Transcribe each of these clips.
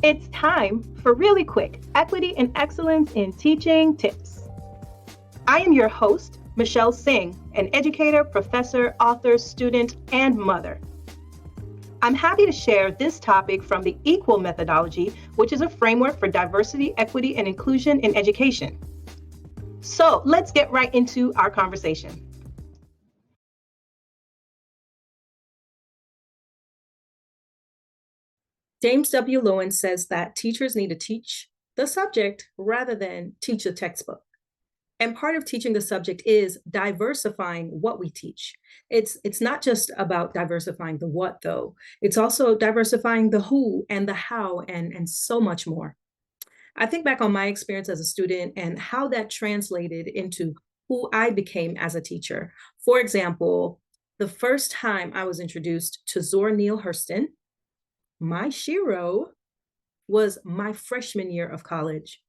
It's time for really quick equity and excellence in teaching tips. I am your host, Michelle Singh, an educator, professor, author, student, and mother. I'm happy to share this topic from the Equal methodology, which is a framework for diversity, equity, and inclusion in education. So let's get right into our conversation. James W. Loewen says that teachers need to teach the subject rather than teach the textbook. And part of teaching the subject is diversifying what we teach. It's not just about diversifying the what, though. It's also diversifying the who and the how and so much more. I think back on my experience as a student and how that translated into who I became as a teacher. For example, the first time I was introduced to Zora Neale Hurston, my shiro, was my freshman year of college.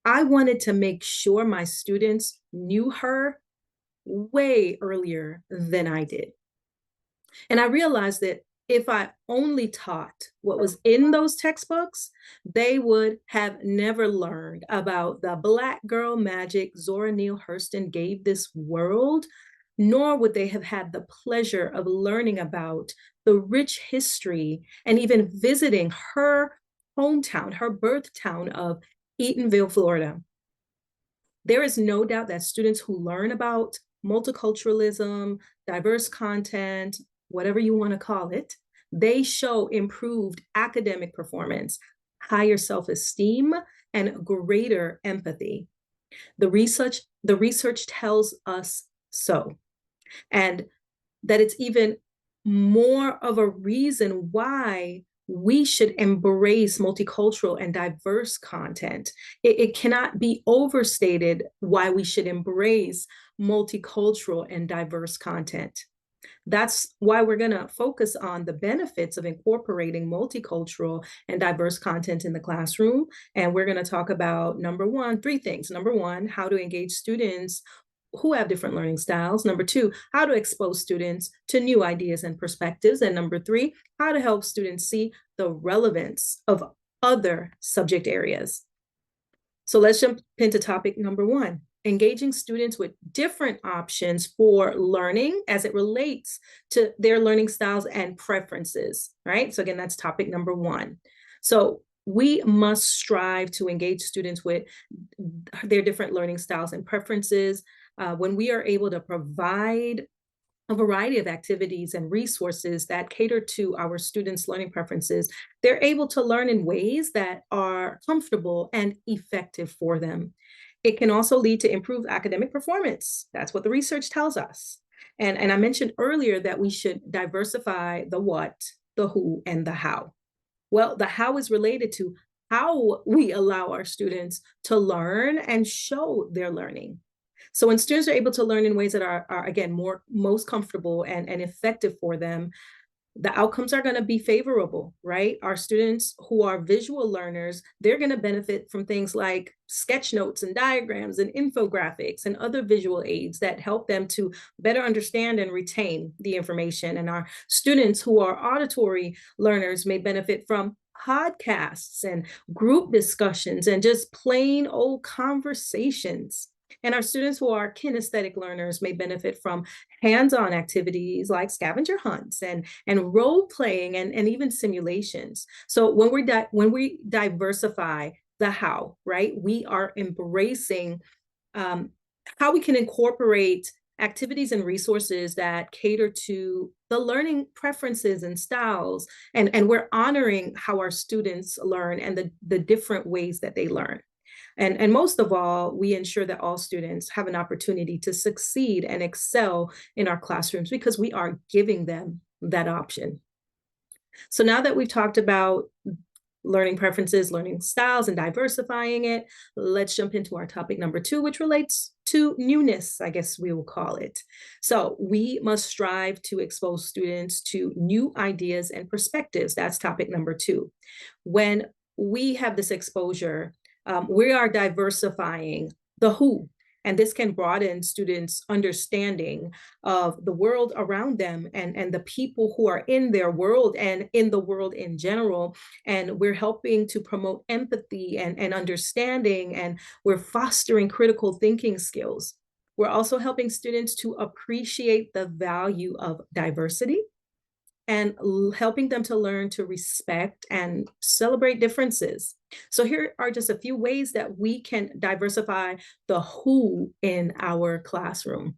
I wanted to make sure my students knew her way earlier than I did. And I realized that if I only taught what was in those textbooks, they would have never learned about the Black girl magic Zora Neale Hurston gave this world, nor would they have had the pleasure of learning about the rich history and even visiting her hometown, her birth town of Eatonville, Florida. There is no doubt that students who learn about multiculturalism, diverse content, whatever you want to call it, they show improved academic performance, higher self-esteem, and greater empathy. The research tells us so, and that it's even more of a reason why we should embrace multicultural and diverse content. It cannot be overstated why we should embrace multicultural and diverse content. That's why we're going to focus on the benefits of incorporating multicultural and diverse content in the classroom. And we're going to talk about, three things. Number one, how to engage students who have different learning styles. Number two, how to expose students to new ideas and perspectives. And number three, how to help students see the relevance of other subject areas. So let's jump into topic number one, engaging students with different options for learning as it relates to their learning styles and preferences, right? So again, that's topic number one. So we must strive to engage students with their different learning styles and preferences. When we are able to provide a variety of activities and resources that cater to our students' learning preferences, they're able to learn in ways that are comfortable and effective for them. It can also lead to improved academic performance. That's what the research tells us. And I mentioned earlier that we should diversify the what, the who, and the how. Well, the how is related to how we allow our students to learn and show their learning. So when students are able to learn in ways that are again, most comfortable and effective for them, the outcomes are going to be favorable, right? Our students who are visual learners, they're going to benefit from things like sketch notes and diagrams and infographics and other visual aids that help them to better understand and retain the information. And our students who are auditory learners may benefit from podcasts and group discussions and just plain old conversations. And our students who are kinesthetic learners may benefit from hands-on activities like scavenger hunts and role playing and even simulations. So when we diversify the how, right, we are embracing how we can incorporate activities and resources that cater to the learning preferences and styles, and we're honoring how our students learn and the different ways that they learn. And most of all, we ensure that all students have an opportunity to succeed and excel in our classrooms because we are giving them that option. So now that we've talked about learning preferences, learning styles, and diversifying it, let's jump into our topic number two, which relates to newness, I guess we will call it. So we must strive to expose students to new ideas and perspectives. That's topic number two. When we have this exposure, we are diversifying the who. And this can broaden students' understanding of the world around them and the people who are in their world and in the world in general. And we're helping to promote empathy and understanding, and we're fostering critical thinking skills. We're also helping students to appreciate the value of diversity and helping them to learn to respect and celebrate differences. So here are just a few ways that we can diversify the who in our classroom.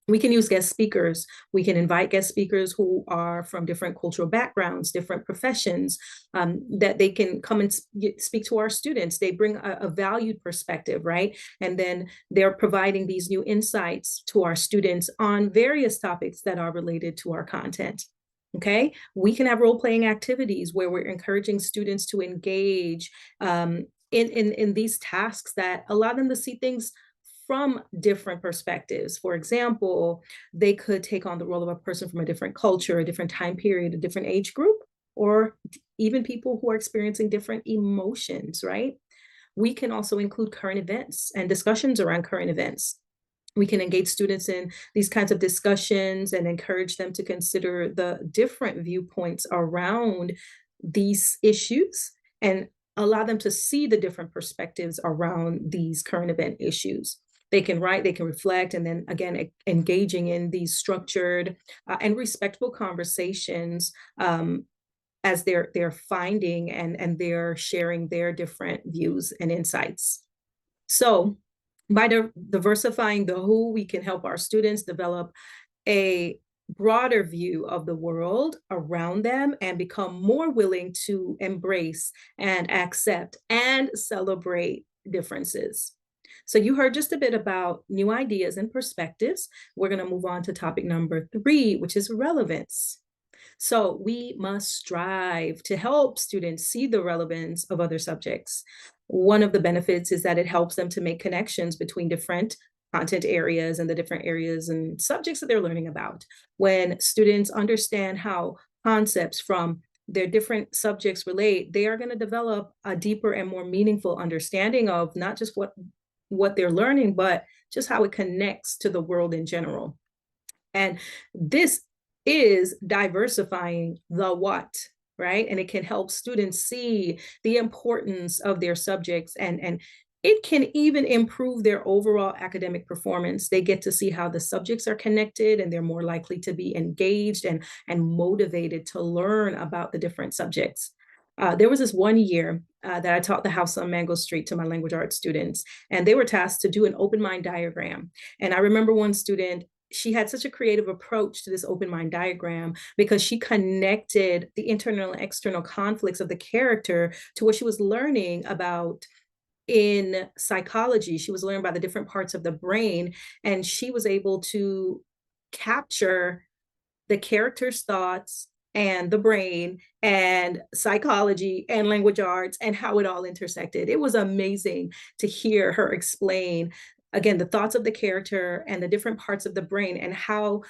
We can use guest speakers. We can invite guest speakers who are from different cultural backgrounds, different professions, that they can come and speak to our students. They bring a valued perspective, right? And then they're providing these new insights to our students on various topics that are related to our content. Okay, we can have role-playing activities where we're encouraging students to engage in these tasks that allow them to see things from different perspectives. For example, they could take on the role of a person from a different culture, a different time period, a different age group, or even people who are experiencing different emotions, right? We can also include current events and discussions around current events. We can engage students in these kinds of discussions and encourage them to consider the different viewpoints around these issues and allow them to see the different perspectives around these current event issues. They can write, they can reflect, and then again, engaging in these structured and respectful conversations as they're finding and they're sharing their different views and insights. So by diversifying the who, we can help our students develop a broader view of the world around them and become more willing to embrace and accept and celebrate differences. So you heard just a bit about new ideas and perspectives. We're going to move on to topic number 3, which is relevance. So we must strive to help students see the relevance of other subjects. One of the benefits is that it helps them to make connections between different content areas and the different areas and subjects that they're learning about. When students understand how concepts from their different subjects relate, they are going to develop a deeper and more meaningful understanding of not just what they're learning, but just how it connects to the world in general. And this is diversifying the what, right? And it can help students see the importance of their subjects, and it can even improve their overall academic performance. They get to see how the subjects are connected, and they're more likely to be engaged and motivated to learn about the different subjects. There was this one year that I taught the House on Mango Street to my language arts students, and they were tasked to do an open mind diagram. And I remember one student, she had such a creative approach to this open mind diagram because she connected the internal and external conflicts of the character to what she was learning about in psychology. She was learning about the different parts of the brain, and she was able to capture the character's thoughts and the brain and psychology and language arts and how it all intersected. It was amazing to hear her explain, again, the thoughts of the character and the different parts of the brain and how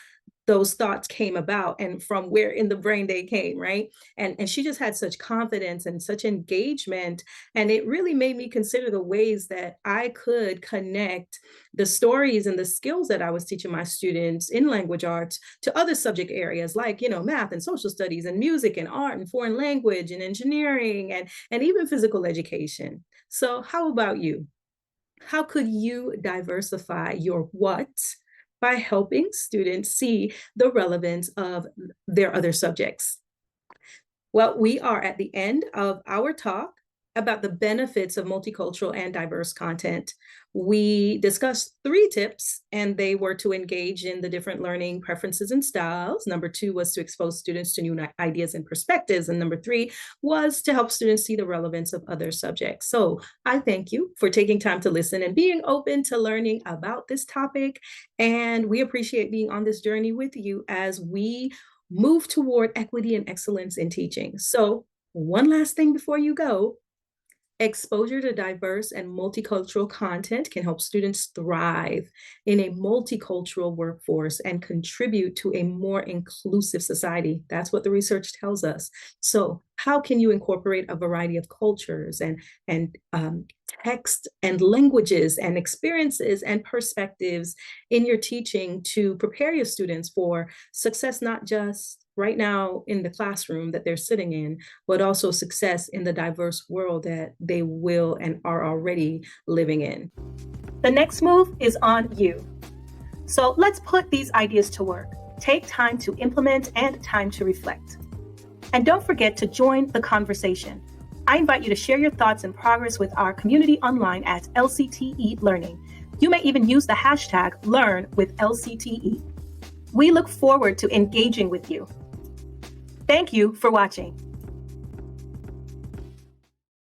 those thoughts came about and from where in the brain they came, right? And she just had such confidence and such engagement. And it really made me consider the ways that I could connect the stories and the skills that I was teaching my students in language arts to other subject areas like, math and social studies and music and art and foreign language and engineering and even physical education. So how about you? How could you diversify your what by helping students see the relevance of their other subjects? Well, we are at the end of our talk about the benefits of multicultural and diverse content. We discussed 3 tips, and they were to engage in the different learning preferences and styles. Number 2 was to expose students to new ideas and perspectives. And number 3 was to help students see the relevance of other subjects. So I thank you for taking time to listen and being open to learning about this topic. And we appreciate being on this journey with you as we move toward equity and excellence in teaching. So one last thing before you go, Exposure to diverse and multicultural content can help students thrive in a multicultural workforce and contribute to a more inclusive society. That's what the research tells us. So, how can you incorporate a variety of cultures and text and languages and experiences and perspectives in your teaching to prepare your students for success, not just right now in the classroom that they're sitting in, but also success in the diverse world that they will and are already living in? The next move is on you. So let's put these ideas to work. Take time to implement and time to reflect. And don't forget to join the conversation. I invite you to share your thoughts and progress with our community online at LCT-E Learning. You may even use the hashtag #LearnWithLCT-E. We look forward to engaging with you. Thank you for watching.